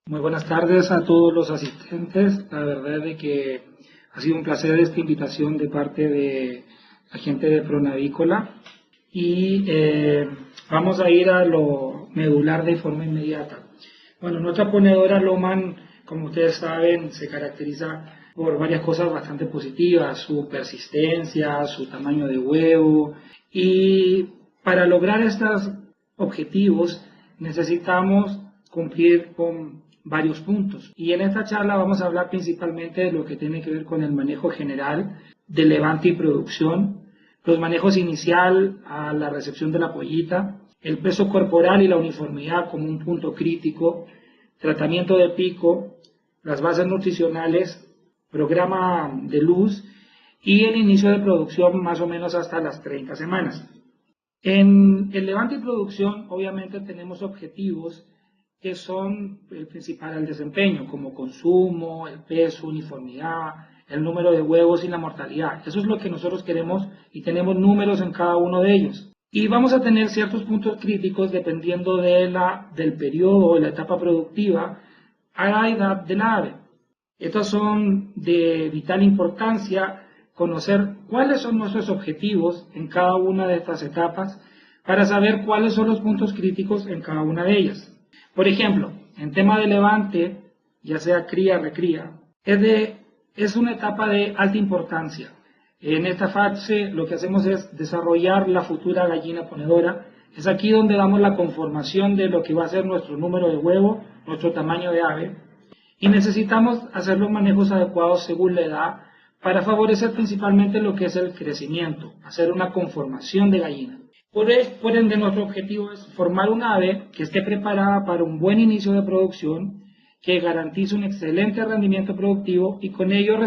Muy buenas tardes a todos los asistentes. La verdad es que ha sido un placer esta invitación de parte de la gente de Pronavícola y vamos a ir a lo medular de forma inmediata. Bueno, nuestra ponedora Lohmann, como ustedes saben, se caracteriza por varias cosas bastante positivas, su persistencia, su tamaño de huevo, y para lograr estos objetivos necesitamos cumplir con varios puntos. Y en esta charla vamos a hablar principalmente de lo que tiene que ver con el manejo general de levante y producción, los manejos inicial a la recepción de la pollita, el peso corporal y la uniformidad como un punto crítico, tratamiento de pico, las bases nutricionales, programa de luz y el inicio de producción más o menos hasta las 30 semanas. En el levante y producción obviamente tenemos objetivos que son el principal al desempeño, como consumo, el peso, uniformidad, el número de huevos y la mortalidad. Eso es lo que nosotros queremos y tenemos números en cada uno de ellos. Y vamos a tener ciertos puntos críticos dependiendo del periodo o de la etapa productiva a la edad del ave. Estos son de vital importancia conocer cuáles son nuestros objetivos en cada una de estas etapas para saber cuáles son los puntos críticos en cada una de ellas. Por ejemplo, en tema de levante, ya sea cría o recría, es una etapa de alta importancia. En esta fase lo que hacemos es desarrollar la futura gallina ponedora. Es aquí donde damos la conformación de lo que va a ser nuestro número de huevo, nuestro tamaño de ave, y necesitamos hacer los manejos adecuados según la edad para favorecer principalmente lo que es el crecimiento, hacer una conformación de gallina. Por ende, nuestro objetivo es formar un ave que esté preparada para un buen inicio de producción, que garantice un excelente rendimiento productivo y con ello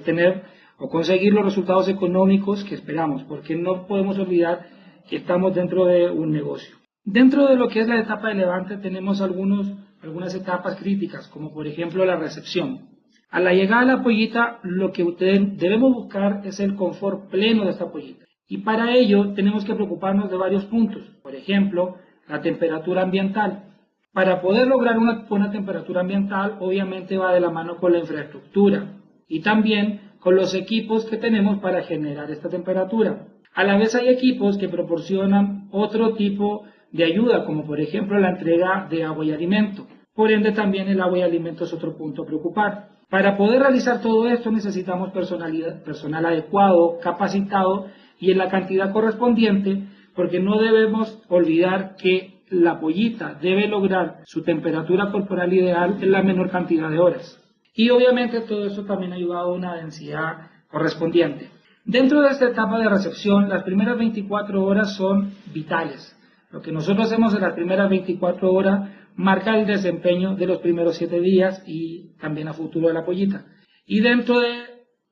tener o conseguir los resultados económicos que esperamos, porque no podemos olvidar que estamos dentro de un negocio. Dentro de lo que es la etapa de levante tenemos algunas etapas críticas, como por ejemplo la recepción. A la llegada de la pollita, lo que debemos buscar es el confort pleno de esta pollita. Y para ello tenemos que preocuparnos de varios puntos. Por ejemplo, la temperatura ambiental. Para poder lograr una buena temperatura ambiental, obviamente va de la mano con la infraestructura y también con los equipos que tenemos para generar esta temperatura. A la vez hay equipos que proporcionan otro tipo de ayuda, como por ejemplo la entrega de agua y alimento. Por ende, también el agua y alimento es otro punto a preocupar. Para poder realizar todo esto necesitamos personal adecuado, capacitado y en la cantidad correspondiente, porque no debemos olvidar que la pollita debe lograr su temperatura corporal ideal en la menor cantidad de horas. Y obviamente todo eso también ha ayudado a una densidad correspondiente. Dentro de esta etapa de recepción, las primeras 24 horas son vitales. Lo que nosotros hacemos en las primeras 24 horas marca el desempeño de los primeros 7 días y también a futuro de la pollita. Y dentro de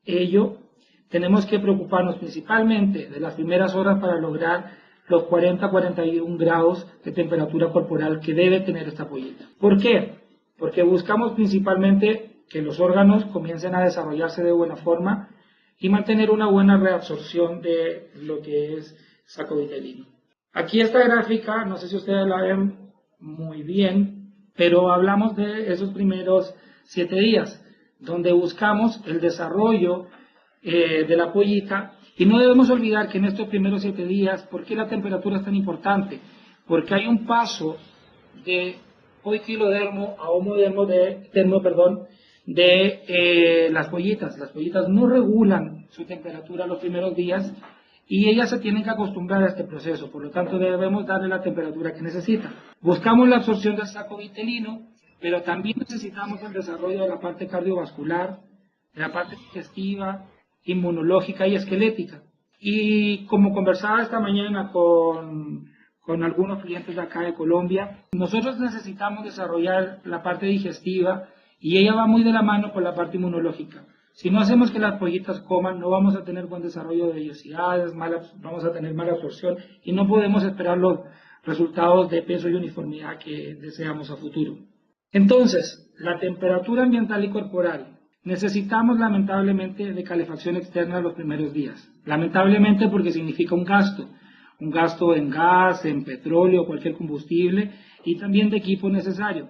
ello, tenemos que preocuparnos principalmente de las primeras horas para lograr los 40-41 grados de temperatura corporal que debe tener esta pollita. ¿Por qué? Porque buscamos principalmente que los órganos comiencen a desarrollarse de buena forma y mantener una buena reabsorción de lo que es saco vitelino. Aquí esta gráfica, no sé si ustedes la ven muy bien, pero hablamos de esos primeros 7 días, donde buscamos el desarrollo de la pollita, y no debemos olvidar que en estos primeros 7 días, ¿por qué la temperatura es tan importante? Porque hay un paso de oikilodermo a homodermo de las pollitas. Las pollitas no regulan su temperatura los primeros días y ellas se tienen que acostumbrar a este proceso, por lo tanto debemos darle la temperatura que necesitan. Buscamos la absorción del saco vitelino, pero también necesitamos el desarrollo de la parte cardiovascular, de la parte digestiva, inmunológica y esquelética. Y como conversaba esta mañana con algunos clientes de acá de Colombia, nosotros necesitamos desarrollar la parte digestiva y ella va muy de la mano con la parte inmunológica. Si no hacemos que las pollitas coman, no vamos a tener buen desarrollo de vellosidades, vamos a tener mala absorción y no podemos esperar los resultados de peso y uniformidad que deseamos a futuro. Entonces, la temperatura ambiental y corporal. Necesitamos lamentablemente de calefacción externa los primeros días. Lamentablemente porque significa un gasto en gas, en petróleo, cualquier combustible y también de equipo necesario.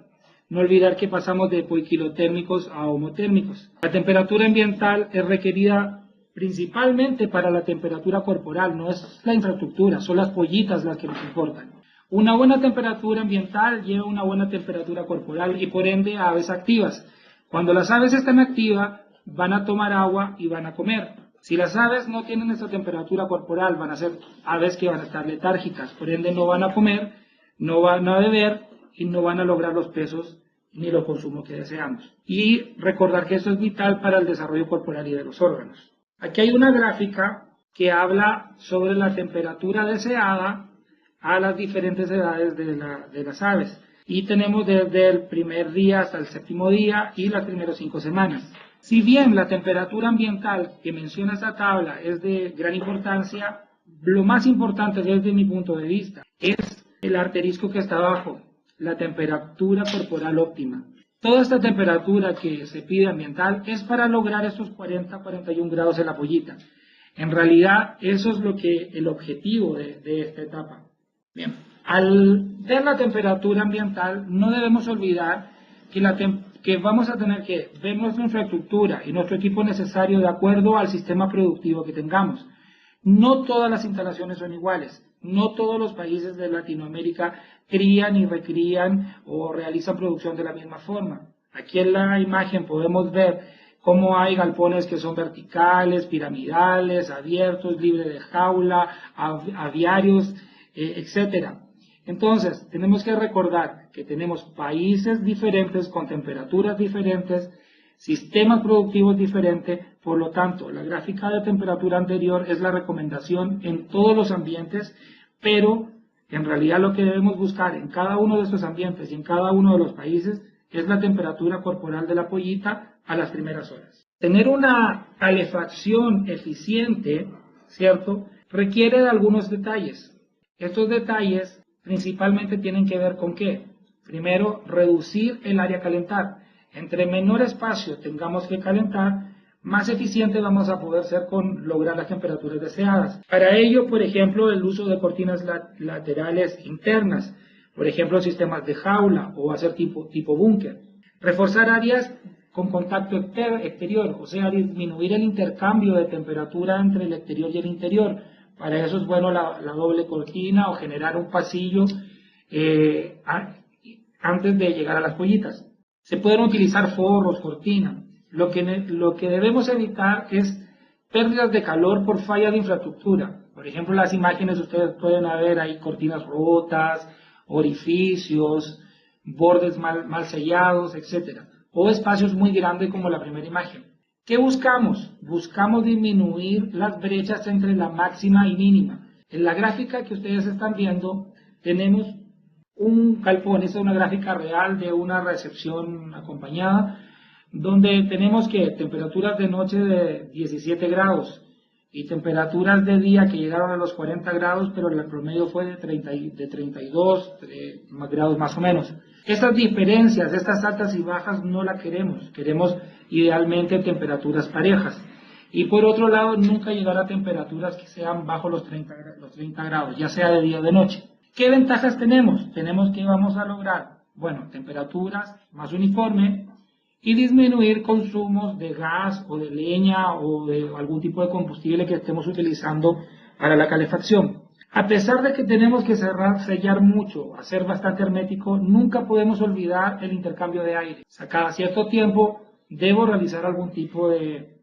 No olvidar que pasamos de poiquilotérmicos a homotérmicos. La temperatura ambiental es requerida principalmente para la temperatura corporal, no es la infraestructura, son las pollitas las que nos importan. Una buena temperatura ambiental lleva una buena temperatura corporal y por ende aves activas. Cuando las aves están activas, van a tomar agua y van a comer. Si las aves no tienen esa temperatura corporal, van a ser aves que van a estar letárgicas, por ende no van a comer, no van a beber y no van a lograr los pesos ni los consumos que deseamos. Y recordar que eso es vital para el desarrollo corporal y de los órganos. Aquí hay una gráfica que habla sobre la temperatura deseada a las diferentes edades de las aves. Y tenemos desde el primer día hasta el séptimo día y las primeras 5 semanas. Si bien la temperatura ambiental que menciona esta tabla es de gran importancia, lo más importante desde mi punto de vista es el asterisco que está abajo, la temperatura corporal óptima. Toda esta temperatura que se pide ambiental es para lograr estos 40-41 grados en la pollita. En realidad, eso es el objetivo de esta etapa. Bien, al ver la temperatura ambiental, no debemos olvidar que vamos a tener que ver nuestra infraestructura y nuestro equipo necesario de acuerdo al sistema productivo que tengamos. No todas las instalaciones son iguales. No todos los países de Latinoamérica crían y recrían o realizan producción de la misma forma. Aquí en la imagen podemos ver cómo hay galpones que son verticales, piramidales, abiertos, libres de jaula, aviarios, etcétera. Entonces, tenemos que recordar que tenemos países diferentes con temperaturas diferentes, sistemas productivos diferentes, por lo tanto, la gráfica de temperatura anterior es la recomendación en todos los ambientes, pero en realidad lo que debemos buscar en cada uno de estos ambientes y en cada uno de los países es la temperatura corporal de la pollita a las primeras horas. Tener una calefacción eficiente, ¿cierto?, requiere de algunos detalles. Estos detalles principalmente tienen que ver con ¿qué? Primero, reducir el área a calentar. Entre menor espacio tengamos que calentar, más eficiente vamos a poder ser con lograr las temperaturas deseadas. Para ello, por ejemplo, el uso de cortinas laterales internas, por ejemplo, sistemas de jaula o hacer tipo búnker. Reforzar áreas con contacto exterior, o sea, disminuir el intercambio de temperatura entre el exterior y el interior. Para eso es bueno la doble cortina o generar un pasillo antes de llegar a las pollitas. Se pueden utilizar forros, cortinas. Lo que debemos evitar es pérdidas de calor por falla de infraestructura. Por ejemplo, en las imágenes ustedes pueden ver ahí cortinas rotas, orificios, bordes mal sellados, etc. O espacios muy grandes como la primera imagen. ¿Qué buscamos? Buscamos disminuir las brechas entre la máxima y mínima. En la gráfica que ustedes están viendo tenemos un galpón, esta es una gráfica real de una recepción acompañada, donde tenemos que temperaturas de noche de 17 grados y temperaturas de día que llegaron a los 40 grados, pero el promedio fue de 32 grados más o menos. Estas diferencias, estas altas y bajas no las queremos idealmente temperaturas parejas. Y por otro lado, nunca llegar a temperaturas que sean bajo los 30 grados, ya sea de día o de noche. ¿Qué ventajas tenemos? Tenemos que vamos a lograr, bueno, temperaturas más uniformes y disminuir consumos de gas o de leña o de algún tipo de combustible que estemos utilizando para la calefacción. A pesar de que tenemos que sellar mucho, hacer bastante hermético, nunca podemos olvidar el intercambio de aire. O sea, cada cierto tiempo debo realizar algún tipo de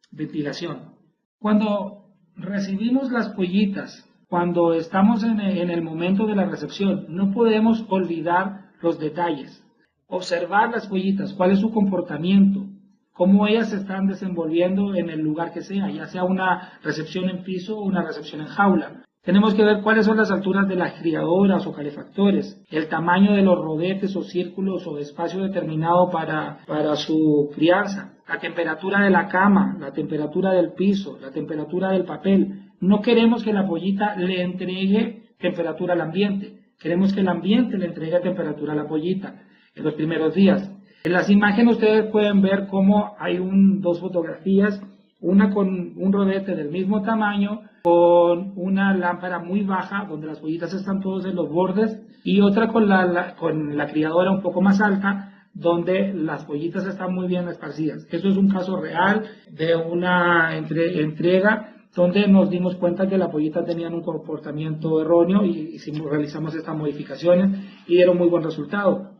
ventilación. Cuando recibimos las pollitas, cuando estamos en el momento de la recepción, no podemos olvidar los detalles. Observar las pollitas, cuál es su comportamiento, cómo ellas se están desenvolviendo en el lugar que sea, ya sea una recepción en piso o una recepción en jaula. Tenemos que ver cuáles son las alturas de las criadoras o calefactores, el tamaño de los rodetes o círculos o espacio determinado para su crianza, la temperatura de la cama, la temperatura del piso, la temperatura del papel. No queremos que la pollita le entregue temperatura al ambiente, queremos que el ambiente le entregue temperatura a la pollita en los primeros días. En las imágenes ustedes pueden ver cómo hay dos fotografías, una con un rodete del mismo tamaño, con una lámpara muy baja, donde las pollitas están todos en los bordes, y otra con la criadora un poco más alta, donde las pollitas están muy bien esparcidas. Eso es un caso real de una entrega donde nos dimos cuenta que las pollitas tenían un comportamiento erróneo y realizamos estas modificaciones y dieron muy buen resultado.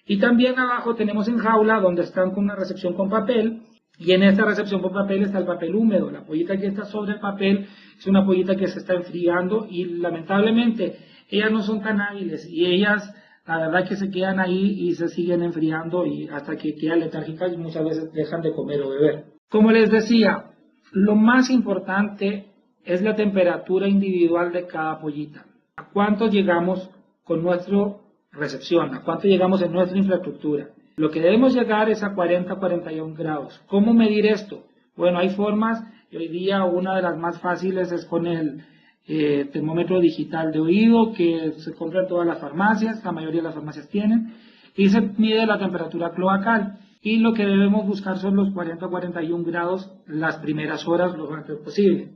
Y también abajo tenemos en jaula donde están con una recepción con papel, y en esta recepción con papel está el papel húmedo. La pollita que está sobre el papel es una pollita que se está enfriando y lamentablemente ellas no son tan hábiles y ellas la verdad que se quedan ahí y se siguen enfriando y hasta que quedan letárgicas y muchas veces dejan de comer o beber. Como les decía, lo más importante es la temperatura individual de cada pollita. ¿A cuánto llegamos con nuestra recepción? ¿A cuánto llegamos en nuestra infraestructura? Lo que debemos llegar es a 40-41 grados. ¿Cómo medir esto? Bueno, hay formas, y hoy día una de las más fáciles es con el termómetro digital de oído que se compra en todas las farmacias, la mayoría de las farmacias tienen, y se mide la temperatura cloacal. Y lo que debemos buscar son los 40-41 grados las primeras horas lo antes posible.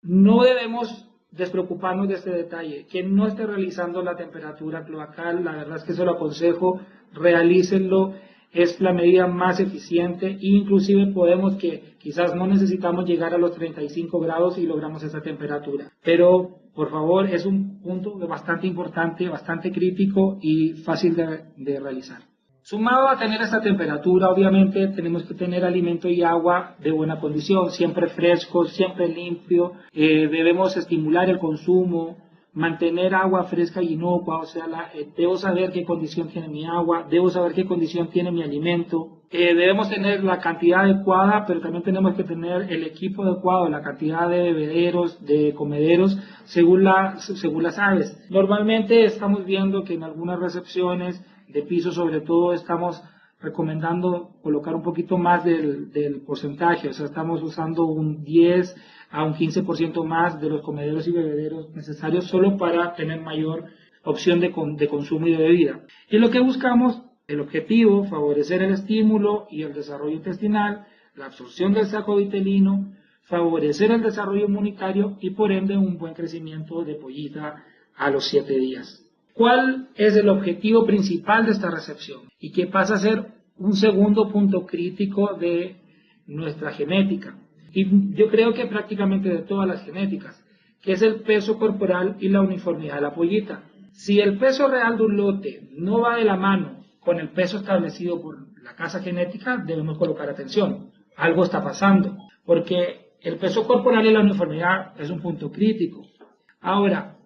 No debemos despreocuparnos de este detalle, que no esté realizando la temperatura cloacal, la verdad es que se lo aconsejo, realícenlo, es la medida más eficiente e inclusive podemos que quizás no necesitamos llegar a los 35 grados y logramos esa temperatura, pero por favor es un punto bastante importante, bastante crítico y fácil de realizar. Sumado a tener esta temperatura, obviamente tenemos que tener alimento y agua de buena condición, siempre frescos, siempre limpio, debemos estimular el consumo, mantener agua fresca y inocua, o sea, debo saber qué condición tiene mi agua, debo saber qué condición tiene mi alimento, debemos tener la cantidad adecuada, pero también tenemos que tener el equipo adecuado, la cantidad de bebederos, de comederos, según las aves. Normalmente estamos viendo que en algunas recepciones de piso sobre todo estamos recomendando colocar un poquito más del porcentaje, o sea, estamos usando un 10 a un 15% más de los comederos y bebederos necesarios solo para tener mayor opción de consumo y de bebida. Y lo que buscamos, el objetivo, favorecer el estímulo y el desarrollo intestinal, la absorción del saco vitelino, favorecer el desarrollo inmunitario y por ende un buen crecimiento de pollita a los 7 días. ¿Cuál es el objetivo principal de esta recepción? Y que pasa a ser un segundo punto crítico de nuestra genética. Y yo creo que prácticamente de todas las genéticas, que es el peso corporal y la uniformidad de la pollita. Si el peso real de un lote no va de la mano con el peso establecido por la casa genética, debemos colocar atención. Algo está pasando, porque el peso corporal y la uniformidad es un punto crítico. Ahora,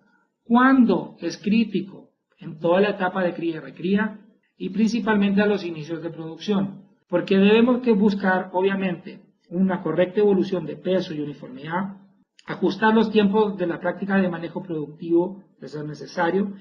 ¿cuándo es crítico? En toda la etapa de cría y recría y principalmente a los inicios de producción, porque debemos que buscar, obviamente, una correcta evolución de peso y uniformidad, ajustar los tiempos de la práctica de manejo productivo de ser necesario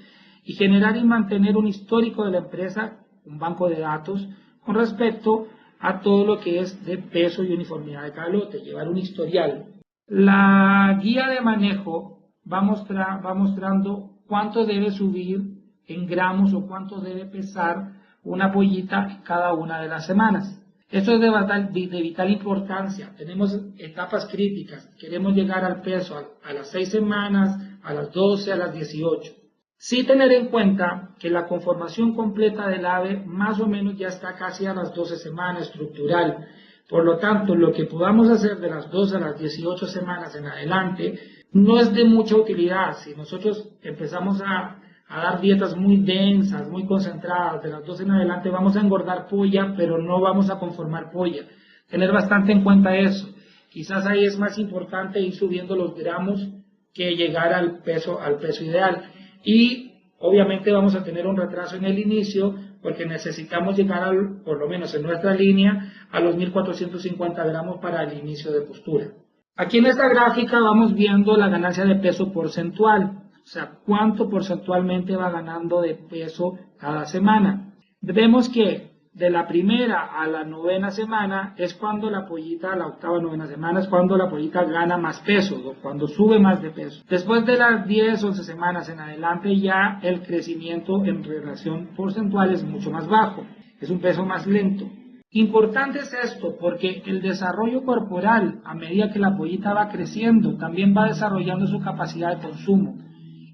y generar y mantener un histórico de la empresa, un banco de datos con respecto a todo lo que es de peso y uniformidad de cada lote, llevar un historial. La guía de manejo va mostrando cuánto debe subir en gramos o cuánto debe pesar una pollita cada una de las semanas. Esto es de vital importancia. Tenemos etapas críticas. Queremos llegar al peso a las 6 semanas, a las 12, a las 18. Sí tener en cuenta que la conformación completa del ave más o menos ya está casi a las 12 semanas estructural. Por lo tanto, lo que podamos hacer de las 12 a las 18 semanas en adelante no es de mucha utilidad. Si nosotros empezamos a dar dietas muy densas, muy concentradas, de las 12 en adelante vamos a engordar polla, pero no vamos a conformar polla. Tener bastante en cuenta eso. Quizás ahí es más importante ir subiendo los gramos que llegar al peso ideal. Y obviamente vamos a tener un retraso en el inicio porque necesitamos llegar, por lo menos en nuestra línea, a los 1450 gramos para el inicio de postura. Aquí en esta gráfica vamos viendo la ganancia de peso porcentual. O sea, cuánto porcentualmente va ganando de peso cada semana. Vemos que de la primera a la 9ª semana es cuando la pollita, la 8ª, 9ª semana es cuando la pollita gana más peso, o cuando sube más de peso. Después de las 10, 11 semanas en adelante ya el crecimiento en relación porcentual es mucho más bajo, es un peso más lento. Importante es esto porque el desarrollo corporal, a medida que la pollita va creciendo, también va desarrollando su capacidad de consumo.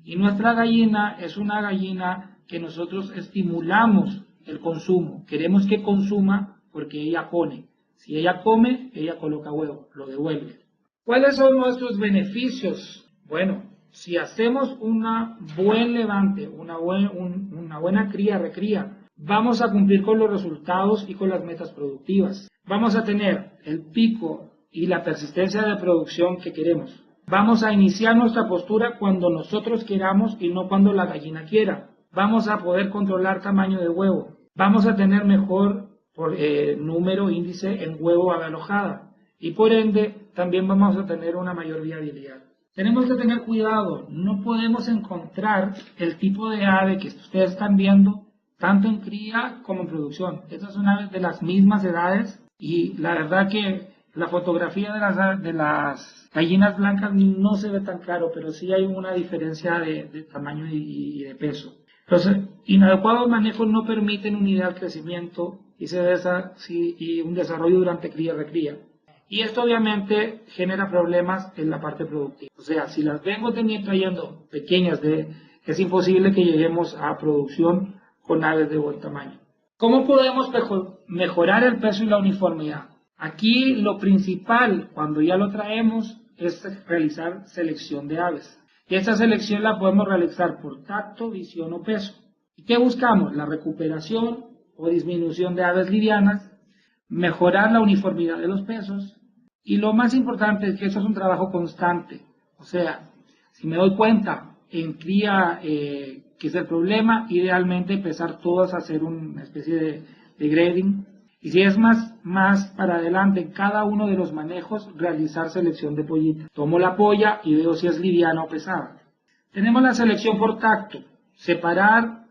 Y nuestra gallina es una gallina que nosotros estimulamos el consumo. Queremos que consuma porque ella pone. Si ella come, ella coloca huevo, lo devuelve. ¿Cuáles son nuestros beneficios? Bueno, si hacemos un buen levante, una buena cría, recría, vamos a cumplir con los resultados y con las metas productivas. Vamos a tener el pico y la persistencia de producción que queremos. Vamos a iniciar nuestra postura cuando nosotros queramos y no cuando la gallina quiera. Vamos a poder controlar tamaño de huevo. Vamos a tener mejor índice en huevo ave alojada. Y por ende, también vamos a tener una mayor viabilidad. Tenemos que tener cuidado. No podemos encontrar el tipo de ave que ustedes están viendo tanto en cría como en producción. Estas son aves de las mismas edades y la verdad que la fotografía de las gallinas blancas no se ve tan claro, pero sí hay una diferencia de tamaño y de peso. Los inadecuados manejos no permiten un ideal crecimiento y un desarrollo durante cría y recría. Y esto obviamente genera problemas en la parte productiva. O sea, si las vengo trayendo pequeñas, es imposible que lleguemos a producción con aves de buen tamaño. ¿Cómo podemos mejorar el peso y la uniformidad? Aquí lo principal, cuando ya lo traemos, es realizar selección de aves. Y esta selección la podemos realizar por tacto, visión o peso. ¿Y qué buscamos? La recuperación o disminución de aves livianas, mejorar la uniformidad de los pesos, y lo más importante es que esto es un trabajo constante. O sea, si me doy cuenta en cría que es el problema, idealmente empezar todas a hacer una especie de grading. Y si es más para adelante en cada uno de los manejos, realizar selección de pollita. Tomo la polla y veo si es liviana o pesada. Tenemos la selección por tacto, separar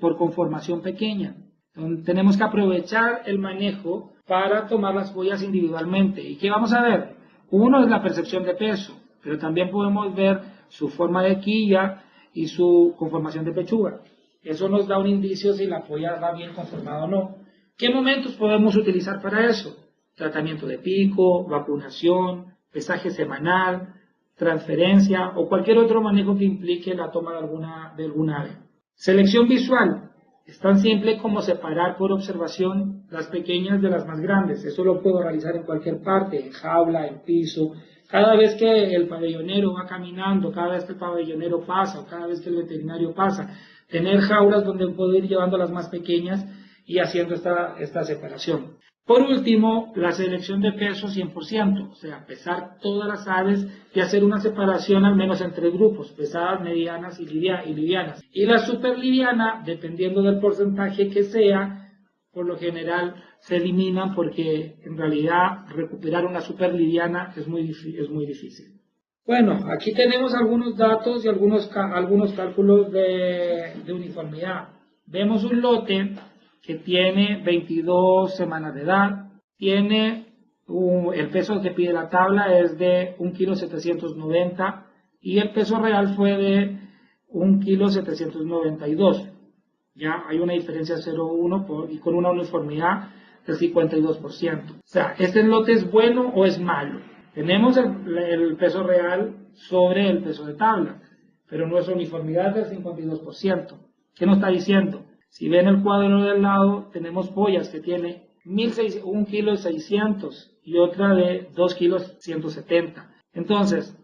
por conformación pequeña. Entonces, tenemos que aprovechar el manejo para tomar las pollas individualmente. ¿Y qué vamos a ver? Uno es la percepción de peso, pero también podemos ver su forma de quilla y su conformación de pechuga. Eso nos da un indicio si la polla va bien conformada o no. ¿Qué momentos podemos utilizar para eso? Tratamiento de pico, vacunación, pesaje semanal, transferencia o cualquier otro manejo que implique la toma de alguna ave. Selección visual. Es tan simple como separar por observación las pequeñas de las más grandes. Eso lo puedo realizar en cualquier parte, en jaula, en piso. Cada vez que el pabellonero va caminando, cada vez que el pabellonero pasa o cada vez que el veterinario pasa, tener jaulas donde puedo ir llevando las más pequeñas y haciendo esta separación. Por último, la selección de peso 100%, o sea, pesar todas las aves y hacer una separación al menos en 3 grupos, pesadas, medianas y livianas. Y la superliviana, dependiendo del porcentaje que sea, por lo general se eliminan porque en realidad recuperar una superliviana es muy difícil. Bueno, aquí tenemos algunos datos y algunos cálculos de uniformidad. Vemos un lote que tiene 22 semanas de edad, el peso que pide la tabla es de 1,790 kg y el peso real fue de 1,792 kg. Ya hay una diferencia de 0,1 y con una uniformidad del 52%. O sea, ¿este lote es bueno o es malo? Tenemos el peso real sobre el peso de tabla, pero nuestra uniformidad es del 52%. ¿Qué nos está diciendo? Si ven el cuadro del lado, tenemos pollas que tiene 1,6 kg y otra de 2,170 kg. Entonces,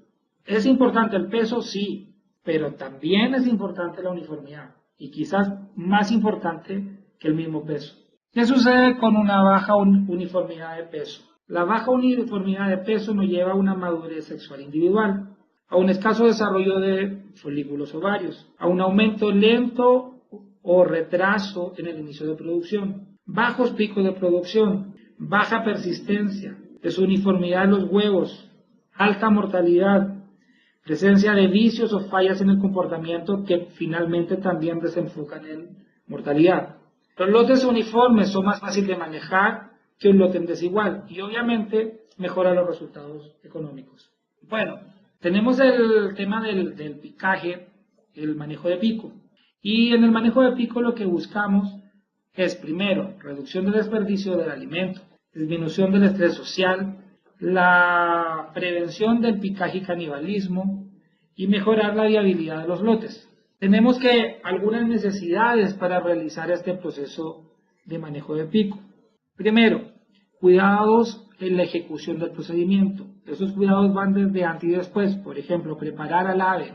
¿es importante el peso? Sí, pero también es importante la uniformidad y quizás más importante que el mismo peso. ¿Qué sucede con una baja uniformidad de peso? La baja uniformidad de peso nos lleva a una madurez sexual individual, a un escaso desarrollo de folículos ovarios, a un aumento lento o retraso en el inicio de producción, bajos picos de producción, baja persistencia, desuniformidad de los huevos, alta mortalidad, presencia de vicios o fallas en el comportamiento que finalmente también desenfocan en mortalidad. Los lotes uniformes son más fáciles de manejar que un lote desigual y obviamente mejora los resultados económicos. Bueno, tenemos el tema del picaje, el manejo de pico. Y en el manejo de pico lo que buscamos es, primero, reducción del desperdicio del alimento, disminución del estrés social, la prevención del picaje y canibalismo y mejorar la viabilidad de los lotes. Tenemos que algunas necesidades para realizar este proceso de manejo de pico. Primero, cuidados en la ejecución del procedimiento. Esos cuidados van desde antes y después. Por ejemplo, preparar al ave,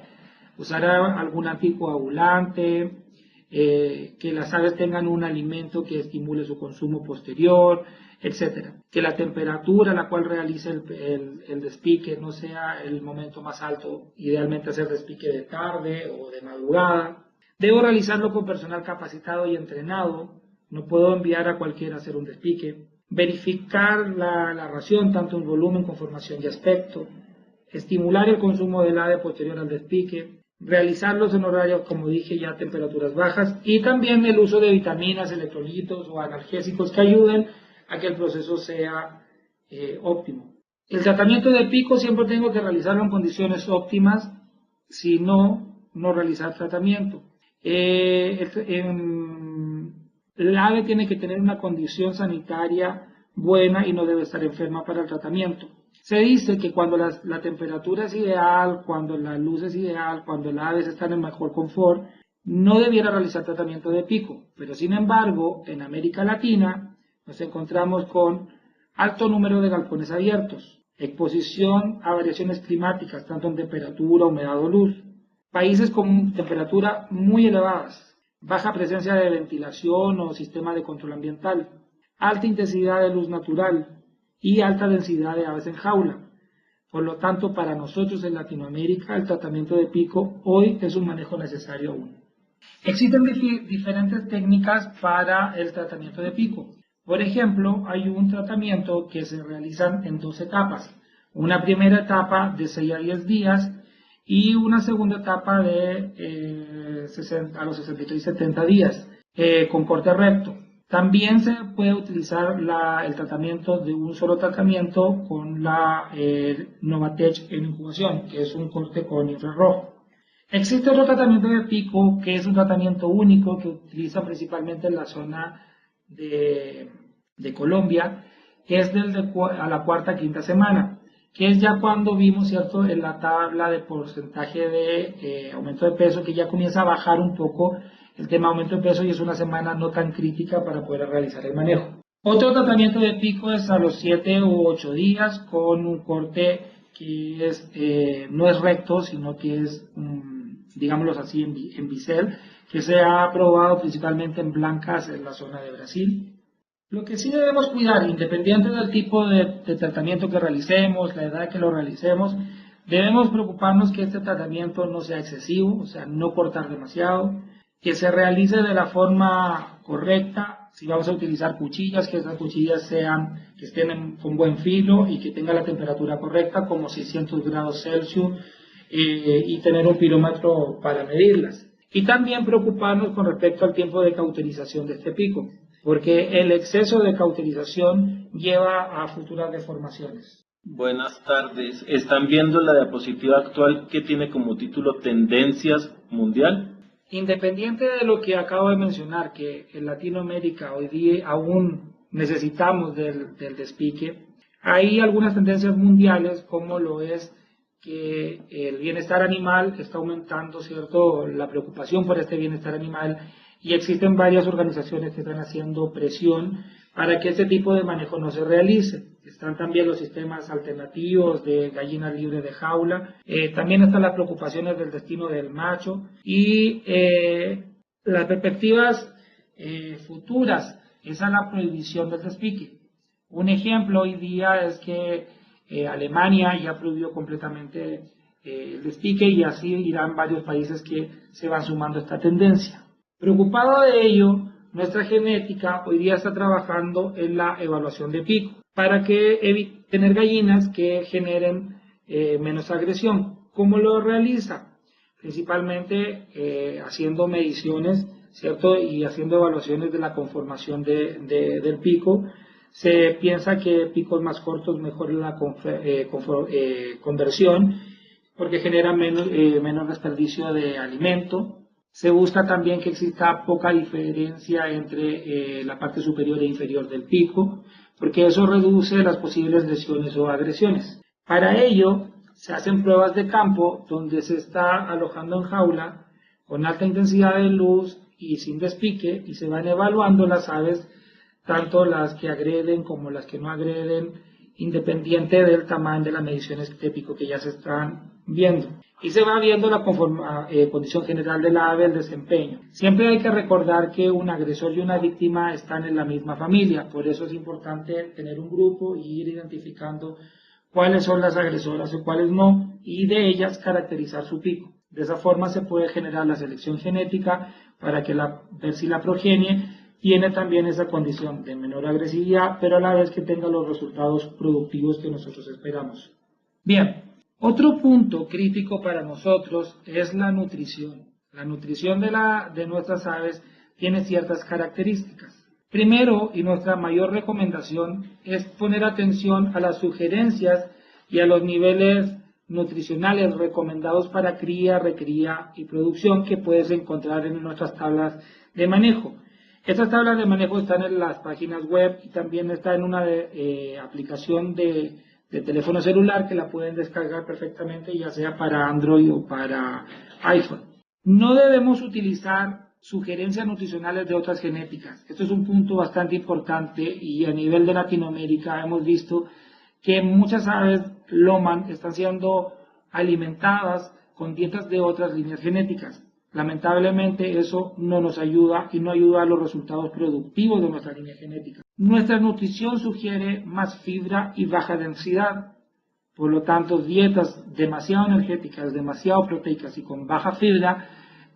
usar algún anticoagulante, que las aves tengan un alimento que estimule su consumo posterior, etcétera. Que la temperatura a la cual realice el despique no sea el momento más alto, idealmente hacer despique de tarde o de madrugada. Debo realizarlo con personal capacitado y entrenado, no puedo enviar a cualquiera a hacer un despique. Verificar la ración, tanto en volumen, conformación y aspecto. Estimular el consumo del ave posterior al despique. Realizarlos en horarios, como dije ya, a temperaturas bajas. Y también el uso de vitaminas, electrolitos o analgésicos que ayuden a que el proceso sea óptimo. El tratamiento de pico siempre tengo que realizarlo en condiciones óptimas, si no, no realizar tratamiento. El ave tiene que tener una condición sanitaria buena y no debe estar enferma para el tratamiento. Se dice que cuando la temperatura es ideal, cuando la luz es ideal, cuando el ave está en el mejor confort, no debiera realizar tratamiento de pico. Pero sin embargo, en América Latina nos encontramos con alto número de galpones abiertos, exposición a variaciones climáticas, tanto en temperatura, humedad o luz, países con temperatura muy elevadas, baja presencia de ventilación o sistema de control ambiental, alta intensidad de luz natural y alta densidad de aves en jaula. Por lo tanto, para nosotros en Latinoamérica, el tratamiento de pico hoy es un manejo necesario aún. Existen diferentes técnicas para el tratamiento de pico. Por ejemplo, hay un tratamiento que se realiza en 2 etapas. Una primera etapa de 6 a 10 días y una segunda etapa de a los 63 y 70 días con corte recto. También se puede utilizar el tratamiento de un solo tratamiento con la Novatech en incubación, que es un corte con infrarrojo. Existe otro tratamiento de pico que es un tratamiento único que utiliza principalmente en la zona de Colombia, que es a la 4ª, 5ª semana, que es ya cuando vimos, ¿cierto?, en la tabla de porcentaje de aumento de peso, que ya comienza a bajar un poco el tema de aumento de peso y es una semana no tan crítica para poder realizar el manejo. Otro tratamiento de pico es a los 7 u 8 días con un corte que no es recto, sino que es, digámoslo así, en bisel, que se ha probado principalmente en blancas en la zona de Brasil. Lo que sí debemos cuidar, independiente del tipo de tratamiento que realicemos, la edad que lo realicemos, debemos preocuparnos que este tratamiento no sea excesivo, o sea, no cortar demasiado, que se realice de la forma correcta. Si vamos a utilizar cuchillas, que esas cuchillas que estén con buen filo y que tengan la temperatura correcta, como 600 grados Celsius, y tener un pirómetro para medirlas. Y también preocuparnos con respecto al tiempo de cauterización de este pico, porque el exceso de cauterización lleva a futuras deformaciones. Buenas tardes. ¿Están viendo la diapositiva actual que tiene como título Tendencias Mundial? Independiente de lo que acabo de mencionar, que en Latinoamérica hoy día aún necesitamos del despique, hay algunas tendencias mundiales, como lo es que el bienestar animal está aumentando, ¿cierto?, la preocupación por este bienestar animal, y existen varias organizaciones que están haciendo presión para que este tipo de manejo no se realice. Están también los sistemas alternativos de gallinas libres de jaula, también están las preocupaciones del destino del macho y las perspectivas futuras, esa es la prohibición del despique. Un ejemplo hoy día es que Alemania ya prohibió completamente el despique y así irán varios países que se van sumando a esta tendencia. Preocupado de ello, nuestra genética hoy día está trabajando en la evaluación de pico para que tener gallinas que generen menos agresión. ¿Cómo lo realiza? Principalmente haciendo mediciones, ¿cierto?, y haciendo evaluaciones de la conformación del pico. Se piensa que picos más cortos mejoran la conversión porque genera menos desperdicio de alimento. Se busca también que exista poca diferencia entre la parte superior e inferior del pico, porque eso reduce las posibles lesiones o agresiones. Para ello, se hacen pruebas de campo donde se está alojando en jaula con alta intensidad de luz y sin despique, y se van evaluando las aves, tanto las que agreden como las que no agreden, independiente del tamaño de la medición estético que ya se están viendo. Y se va viendo la condición general del ave, el desempeño. Siempre hay que recordar que un agresor y una víctima están en la misma familia, por eso es importante tener un grupo y ir identificando cuáles son las agresoras o cuáles no, y de ellas caracterizar su pico. De esa forma se puede generar la selección genética para ver si la progenie tiene también esa condición de menor agresividad, pero a la vez que tenga los resultados productivos que nosotros esperamos. Bien, otro punto crítico para nosotros es la nutrición. La nutrición de nuestras aves tiene ciertas características. Primero, y nuestra mayor recomendación, es poner atención a las sugerencias y a los niveles nutricionales recomendados para cría, recría y producción que puedes encontrar en nuestras tablas de manejo. Estas tablas de manejo están en las páginas web y también está en una aplicación de teléfono celular que la pueden descargar perfectamente, ya sea para Android o para iPhone. No debemos utilizar sugerencias nutricionales de otras genéticas. Esto es un punto bastante importante y a nivel de Latinoamérica hemos visto que muchas aves Lohmann están siendo alimentadas con dietas de otras líneas genéticas. Lamentablemente eso no nos ayuda y no ayuda a los resultados productivos de nuestra línea genética. Nuestra nutrición sugiere más fibra y baja densidad. Por lo tanto, dietas demasiado energéticas, demasiado proteicas y con baja fibra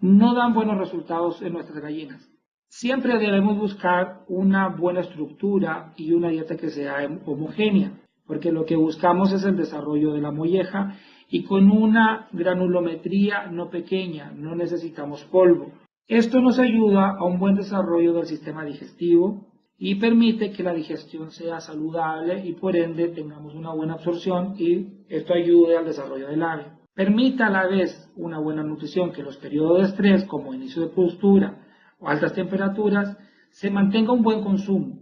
no dan buenos resultados en nuestras gallinas. Siempre debemos buscar una buena estructura y una dieta que sea homogénea, porque lo que buscamos es el desarrollo de la molleja y con una granulometría no pequeña, no necesitamos polvo. Esto nos ayuda a un buen desarrollo del sistema digestivo y permite que la digestión sea saludable y por ende tengamos una buena absorción y esto ayude al desarrollo del ave. Permite a la vez una buena nutrición, que los periodos de estrés como inicio de postura o altas temperaturas se mantenga un buen consumo.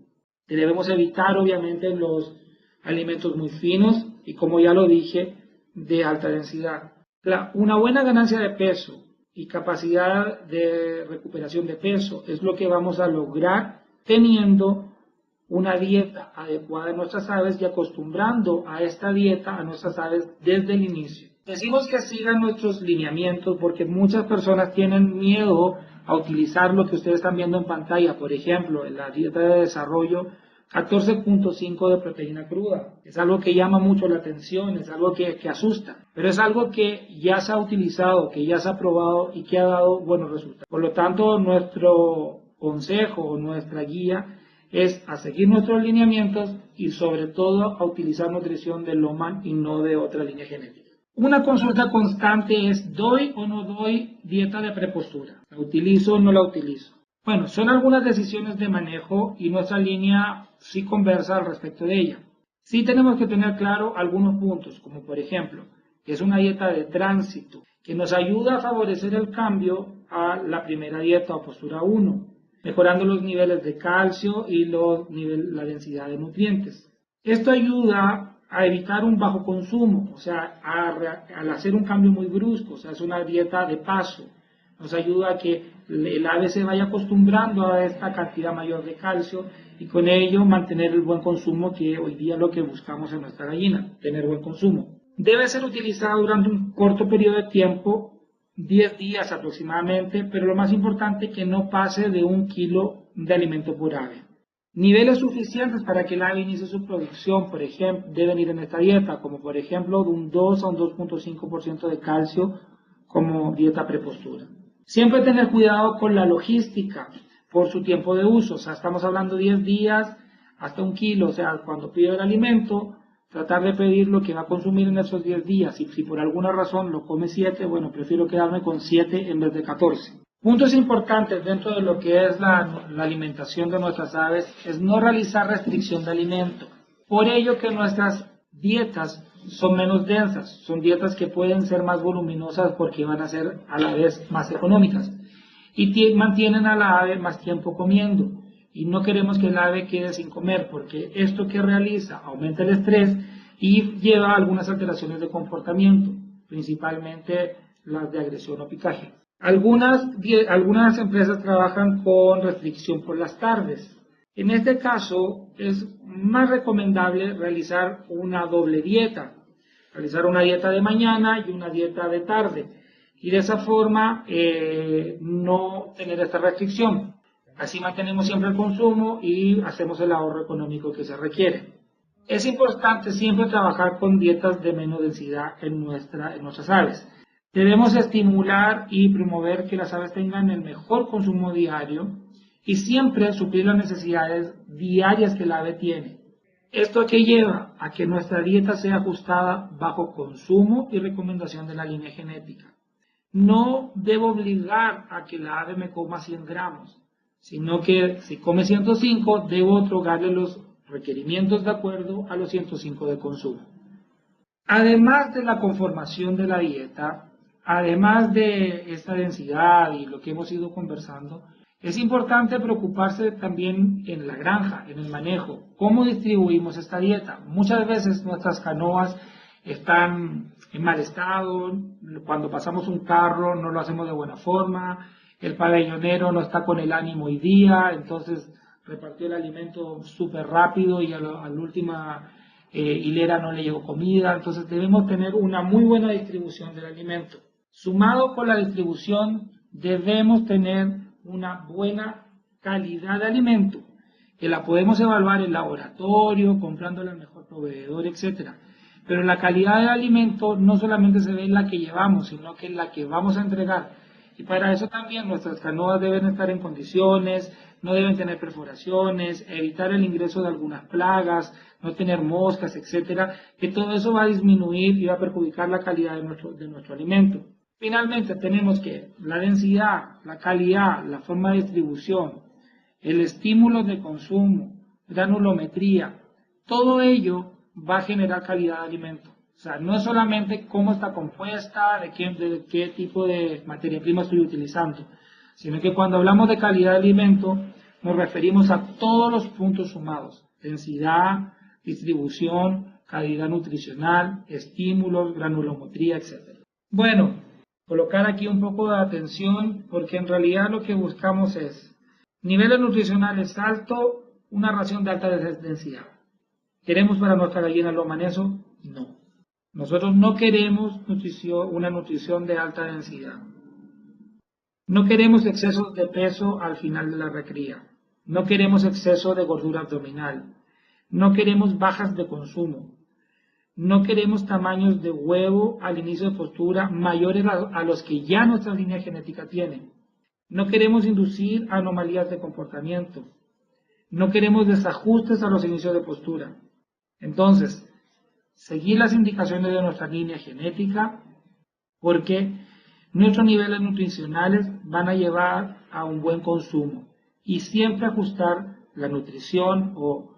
Debemos evitar obviamente los alimentos muy finos y, como ya lo dije, de alta densidad. Una buena ganancia de peso y capacidad de recuperación de peso es lo que vamos a lograr teniendo una dieta adecuada de nuestras aves y acostumbrando a esta dieta a nuestras aves desde el inicio. Decimos que sigan nuestros lineamientos porque muchas personas tienen miedo a utilizar lo que ustedes están viendo en pantalla, por ejemplo, en la dieta de desarrollo 14.5 de proteína cruda. Es algo que llama mucho la atención, es algo que asusta, pero es algo que ya se ha utilizado, que ya se ha probado y que ha dado buenos resultados. Por lo tanto, nuestro consejo o nuestra guía es a seguir nuestros lineamientos y sobre todo a utilizar nutrición de Lohmann y no de otra línea genética. Una consulta constante es: ¿doy o no doy dieta de prepostura? ¿La utilizo o no la utilizo? Bueno, son algunas decisiones de manejo y nuestra línea sí conversa al respecto de ella. Sí tenemos que tener claro algunos puntos, como por ejemplo, que es una dieta de tránsito, que nos ayuda a favorecer el cambio a la primera dieta o postura 1, mejorando los niveles de calcio y la densidad de nutrientes. Esto ayuda a evitar un bajo consumo, o sea, al hacer un cambio muy brusco, o sea, es una dieta de paso. Nos ayuda a que el ave se vaya acostumbrando a esta cantidad mayor de calcio y con ello mantener el buen consumo, que hoy día es lo que buscamos en nuestra gallina, tener buen consumo. Debe ser utilizada durante un corto periodo de tiempo, 10 días aproximadamente, pero lo más importante que no pase de 1 kilo de alimento por ave. Niveles suficientes para que el ave inicie su producción, por ejemplo, deben ir en esta dieta, como por ejemplo de un 2 a un 2.5% de calcio como dieta prepostura. Siempre tener cuidado con la logística por su tiempo de uso, o sea, estamos hablando 10 días hasta 1 kilo, o sea, cuando pido el alimento, tratar de pedir lo que va a consumir en esos 10 días, y si por alguna razón lo come 7, bueno, prefiero quedarme con 7 en vez de 14. Puntos importantes dentro de lo que es la alimentación de nuestras aves es no realizar restricción de alimento. Por ello que nuestras dietas son menos densas, son dietas que pueden ser más voluminosas porque van a ser a la vez más económicas y mantienen a la ave más tiempo comiendo. Y no queremos que el ave quede sin comer, porque esto que realiza aumenta el estrés y lleva a algunas alteraciones de comportamiento, principalmente las de agresión o picaje. Algunas empresas trabajan con restricción por las tardes. En este caso es más recomendable realizar una doble dieta, realizar una dieta de mañana y una dieta de tarde, y de esa forma no tener esta restricción. Así mantenemos siempre el consumo y hacemos el ahorro económico que se requiere. Es importante siempre trabajar con dietas de menos densidad en nuestras aves. Debemos estimular y promover que las aves tengan el mejor consumo diario y siempre suplir las necesidades diarias que el ave tiene. ¿Esto a qué lleva? A que nuestra dieta sea ajustada bajo consumo y recomendación de la línea genética. No debo obligar a que la ave me coma 100 gramos, sino que si come 105, debo otorgarle los requerimientos de acuerdo a los 105 de consumo. Además de la conformación de la dieta, además de esta densidad y lo que hemos ido conversando, es importante preocuparse también en la granja, en el manejo, cómo distribuimos esta dieta. Muchas veces nuestras canoas están en mal estado, cuando pasamos un carro no lo hacemos de buena forma, el pabellonero no está con el ánimo hoy día, entonces repartió el alimento súper rápido y a la última hilera no le llegó comida, entonces debemos tener una muy buena distribución del alimento. Sumado con la distribución, debemos tener una buena calidad de alimento, que la podemos evaluar en laboratorio, comprándola al mejor proveedor, etc. Pero la calidad del alimento no solamente se ve en la que llevamos, sino que en la que vamos a entregar. Y para eso también nuestras canoas deben estar en condiciones, no deben tener perforaciones, evitar el ingreso de algunas plagas, no tener moscas, etcétera, que todo eso va a disminuir y va a perjudicar la calidad de nuestro alimento. Finalmente tenemos que la densidad, la calidad, la forma de distribución, el estímulo de consumo, granulometría, todo ello va a generar calidad de alimento. O sea, no es solamente cómo está compuesta, de qué tipo de materia prima estoy utilizando, sino que cuando hablamos de calidad de alimento nos referimos a todos los puntos sumados: densidad, distribución, calidad nutricional, estímulos, granulometría, etc. Bueno, colocar aquí un poco de atención porque en realidad lo que buscamos es niveles nutricionales altos, una ración de alta densidad. ¿Queremos para nuestra gallina loma eso? No. Nosotros no queremos una nutrición de alta densidad. No queremos excesos de peso al final de la recría. No queremos exceso de gordura abdominal. No queremos bajas de consumo. No queremos tamaños de huevo al inicio de postura mayores a los que ya nuestra línea genética tiene. No queremos inducir anomalías de comportamiento. No queremos desajustes a los inicios de postura. Entonces, seguir las indicaciones de nuestra línea genética, porque nuestros niveles nutricionales van a llevar a un buen consumo y siempre ajustar la nutrición o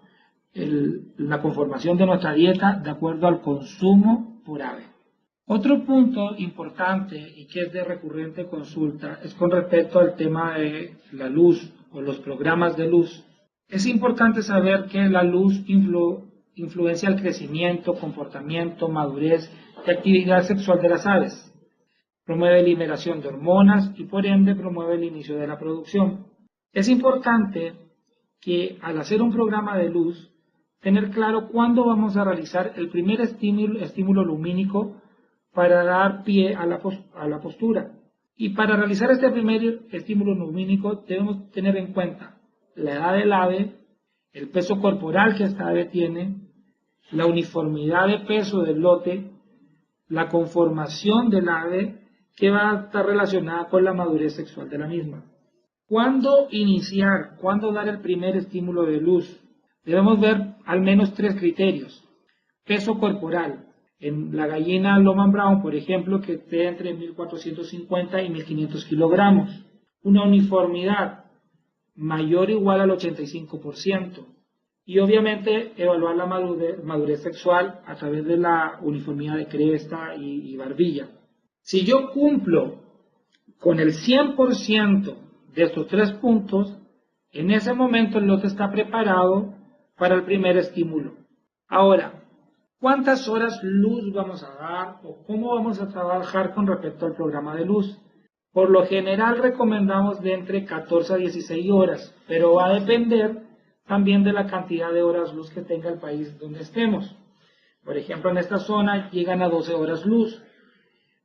la conformación de nuestra dieta de acuerdo al consumo por ave. Otro punto importante y que es de recurrente consulta es con respecto al tema de la luz o los programas de luz. Es importante saber que la luz influencia el crecimiento, comportamiento, madurez y actividad sexual de las aves. Promueve liberación de hormonas y por ende promueve el inicio de la producción. Es importante que al hacer un programa de luz, tener claro cuándo vamos a realizar el primer estímulo lumínico para dar pie a la postura. Y para realizar este primer estímulo lumínico debemos tener en cuenta la edad del ave, el peso corporal que esta ave tiene, la uniformidad de peso del lote, la conformación del ave que va a estar relacionada con la madurez sexual de la misma. ¿Cuándo iniciar? ¿Cuándo dar el primer estímulo de luz? Debemos ver al menos 3 criterios. Peso corporal. En la gallina Lohmann Brown, por ejemplo, que esté entre 1.450 y 1.500 kilogramos. Una uniformidad mayor o igual al 85%. Y obviamente evaluar la madurez sexual a través de la uniformidad de cresta y barbilla. Si yo cumplo con el 100% de estos 3 puntos, en ese momento el lote está preparado para el primer estímulo. Ahora, ¿cuántas horas luz vamos a dar o cómo vamos a trabajar con respecto al programa de luz? Por lo general recomendamos de entre 14 a 16 horas, pero va a depender también de la cantidad de horas luz que tenga el país donde estemos. Por ejemplo, en esta zona llegan a 12 horas luz.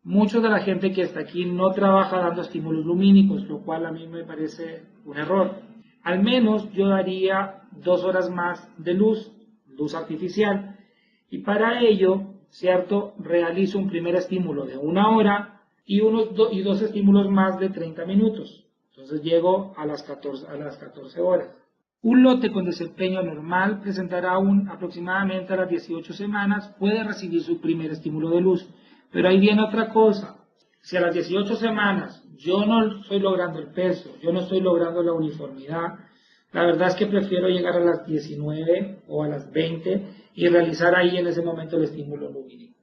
Mucha de la gente que está aquí no trabaja dando estímulos lumínicos, lo cual a mí me parece un error. Al menos yo daría 2 horas más de luz artificial, y para ello, ¿cierto?, realizo un primer estímulo de 1 hora y dos estímulos más de 30 minutos. Entonces llego a las 14 horas. Un lote con desempeño normal presentará aproximadamente a las 18 semanas, puede recibir su primer estímulo de luz. Pero ahí viene otra cosa. Si a las 18 semanas yo no estoy logrando el peso, yo no estoy logrando la uniformidad, la verdad es que prefiero llegar a las 19 o a las 20 y realizar ahí en ese momento el estímulo lumínico.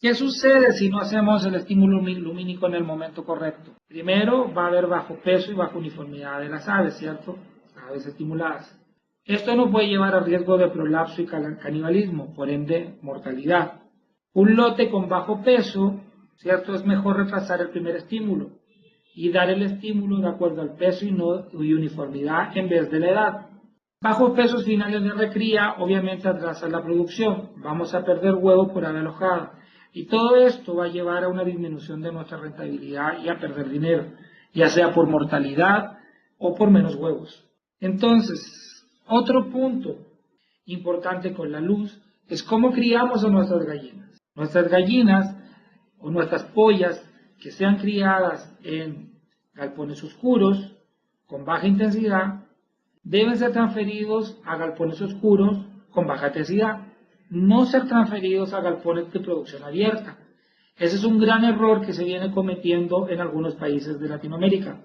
¿Qué sucede si no hacemos el estímulo lumínico en el momento correcto? Primero, va a haber bajo peso y baja uniformidad de las aves, ¿cierto? Aves estimuladas. Esto nos puede llevar a riesgo de prolapso y canibalismo, por ende, mortalidad. Un lote con bajo peso, ¿cierto? Es mejor retrasar el primer estímulo y dar el estímulo de acuerdo al peso y uniformidad en vez de la edad. Bajos pesos finales de recría obviamente atrasan la producción, vamos a perder huevo por ave alojada, y todo esto va a llevar a una disminución de nuestra rentabilidad y a perder dinero, ya sea por mortalidad o por menos huevos. Entonces, otro punto importante con la luz es cómo criamos a nuestras gallinas. Nuestras gallinas o nuestras pollas que sean criadas en galpones oscuros con baja intensidad deben ser transferidos a galpones oscuros con baja intensidad, no ser transferidos a galpones de producción abierta. Ese es un gran error que se viene cometiendo en algunos países de Latinoamérica.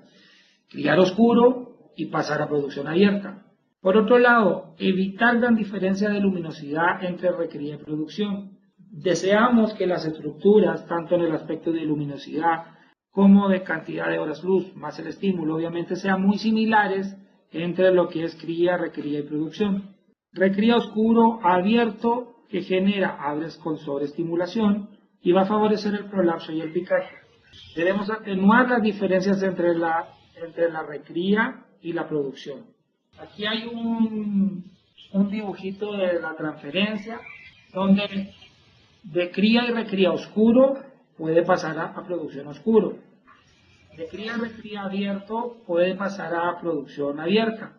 Criar oscuro y pasar a producción abierta. Por otro lado, evitar gran diferencia de luminosidad entre recría y producción. Deseamos que las estructuras, tanto en el aspecto de luminosidad como de cantidad de horas luz, más el estímulo, obviamente sean muy similares entre lo que es cría, recría y producción. Recría oscuro abierto que genera aves con sobreestimulación y va a favorecer el prolapso y el picaje. Debemos atenuar las diferencias entre la recría y la producción. Aquí hay un dibujito de la transferencia donde de cría y recría oscuro puede pasar a producción oscuro. De cría y recría abierto puede pasar a producción abierta.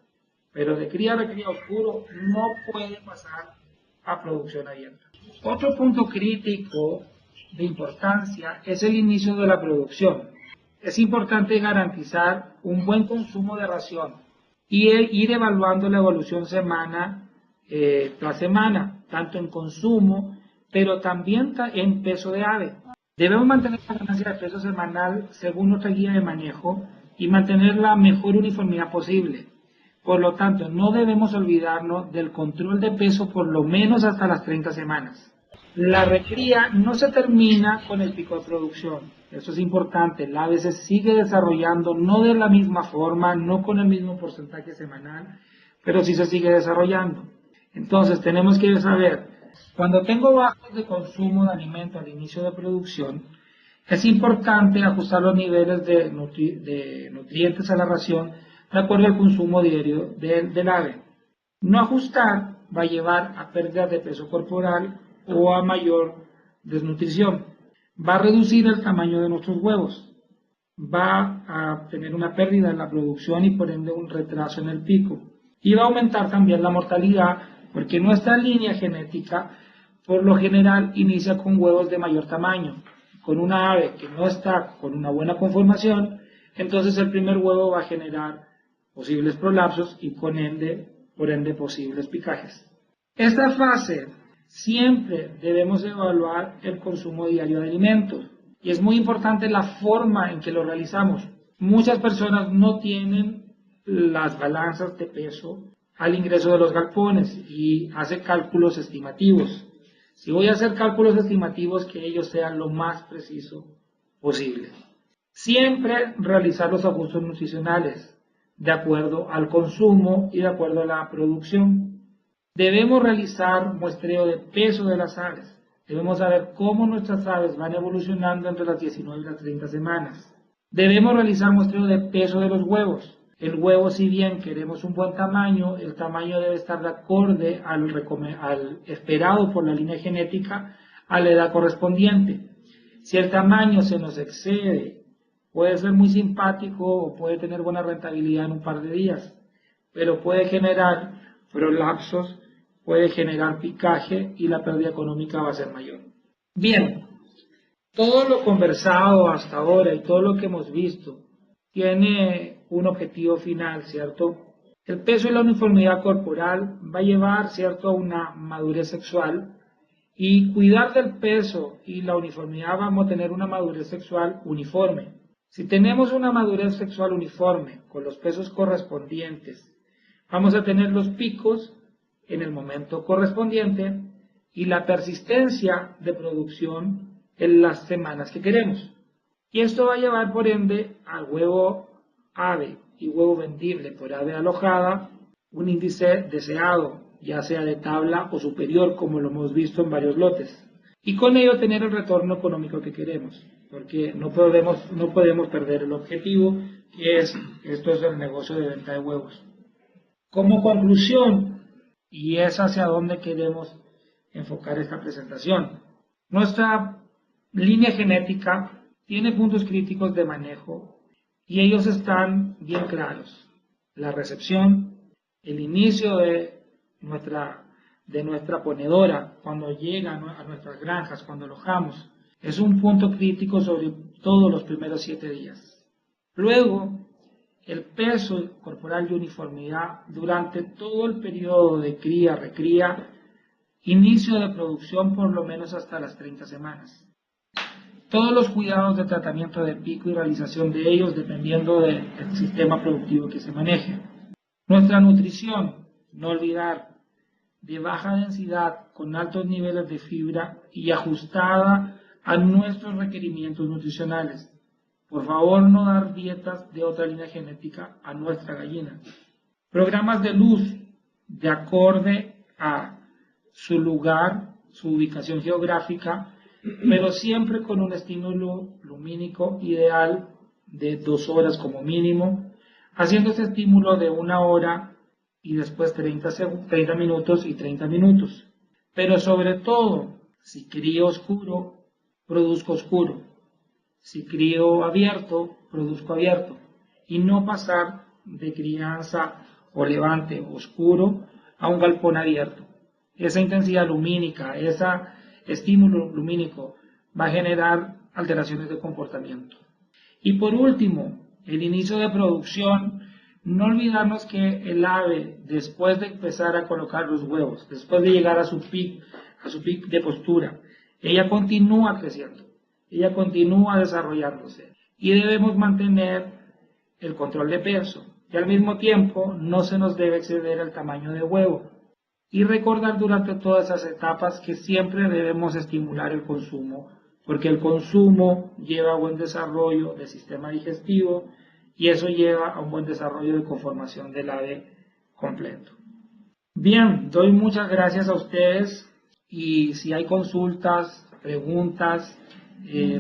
Pero de cría y recría oscuro no puede pasar a producción abierta. Otro punto crítico de importancia es el inicio de la producción. Es importante garantizar un buen consumo de ración y ir evaluando la evolución semana tras semana, tanto en consumo, pero también en peso de ave. Debemos mantener la ganancia de peso semanal según nuestra guía de manejo y mantener la mejor uniformidad posible. Por lo tanto, no debemos olvidarnos del control de peso por lo menos hasta las 30 semanas. La recría no se termina con el pico de producción. Eso es importante. La ave se sigue desarrollando, no de la misma forma, no con el mismo porcentaje semanal, pero sí se sigue desarrollando. Entonces, tenemos que saber, cuando tengo bajos de consumo de alimento al inicio de producción, es importante ajustar los niveles de nutrientes a la ración de acuerdo al consumo diario del ave. No ajustar va a llevar a pérdidas de peso corporal o a mayor desnutrición. Va a reducir el tamaño de nuestros huevos. Va a tener una pérdida en la producción y por ende un retraso en el pico. Y va a aumentar también la mortalidad porque nuestra línea genética por lo general inicia con huevos de mayor tamaño. Con una ave que no está con una buena conformación, entonces el primer huevo va a generar posibles prolapsos y por ende posibles picajes. Esta fase siempre debemos evaluar el consumo diario de alimentos y es muy importante la forma en que lo realizamos. Muchas personas no tienen las balanzas de peso al ingreso de los galpones y hacen cálculos estimativos. Si voy a hacer cálculos estimativos, que ellos sean lo más preciso posible. Siempre realizar los ajustes nutricionales de acuerdo al consumo y de acuerdo a la producción. Debemos realizar muestreo de peso de las aves. Debemos saber cómo nuestras aves van evolucionando entre las 19 y las 30 semanas. Debemos realizar muestreo de peso de los huevos. El huevo, si bien queremos un buen tamaño, el tamaño debe estar de acorde al esperado por la línea genética a la edad correspondiente. Si el tamaño se nos excede, puede ser muy simpático o puede tener buena rentabilidad en un par de días, pero puede generar prolapsos, puede generar picaje y la pérdida económica va a ser mayor. Bien, todo lo conversado hasta ahora y todo lo que hemos visto tiene un objetivo final, ¿cierto? El peso y la uniformidad corporal va a llevar, ¿cierto?, a una madurez sexual, y cuidar del peso y la uniformidad vamos a tener una madurez sexual uniforme. Si tenemos una madurez sexual uniforme con los pesos correspondientes, vamos a tener los picos en el momento correspondiente y la persistencia de producción en las semanas que queremos. Y esto va a llevar, por ende, al huevo ave y huevo vendible por ave alojada un índice deseado, ya sea de tabla o superior, como lo hemos visto en varios lotes. Y con ello tener el retorno económico que queremos, porque no podemos perder el objetivo, que esto es el negocio de venta de huevos. Como conclusión, y es hacia donde queremos enfocar esta presentación, nuestra línea genética tiene puntos críticos de manejo y ellos están bien claros. La recepción, el inicio de nuestra ponedora, cuando llega a nuestras granjas, cuando alojamos, es un punto crítico sobre todo los primeros 7 días. Luego, el peso corporal y uniformidad durante todo el periodo de cría, recría, inicio de producción por lo menos hasta las 30 semanas. Todos los cuidados de tratamiento de pico y realización de ellos dependiendo del sistema productivo que se maneje. Nuestra nutrición, no olvidar, de baja densidad con altos niveles de fibra y ajustada a nuestros requerimientos nutricionales. Por favor, no dar dietas de otra línea genética a nuestra gallina. Programas de luz de acorde a su lugar, su ubicación geográfica, pero siempre con un estímulo lumínico ideal de 2 horas como mínimo, haciendo este estímulo de 1 hora y después 30 minutos y 30 minutos. Pero sobre todo, si crío oscuro, produzco oscuro. Si crío abierto, produzco abierto. Y no pasar de crianza o levante oscuro a un galpón abierto. Esa intensidad lumínica, ese estímulo lumínico va a generar alteraciones de comportamiento. Y por último, el inicio de producción, no olvidarnos que el ave, después de empezar a colocar los huevos, después de llegar a su pic de postura, ella continúa creciendo, ella continúa desarrollándose y debemos mantener el control de peso y al mismo tiempo no se nos debe exceder el tamaño de huevo. Y recordar durante todas esas etapas que siempre debemos estimular el consumo, porque el consumo lleva a buen desarrollo del sistema digestivo y eso lleva a un buen desarrollo de conformación del ave completo. Bien, doy muchas gracias a ustedes y si hay consultas, preguntas,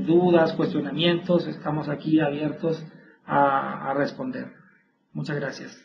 dudas, cuestionamientos, estamos aquí abiertos a responder. Muchas gracias.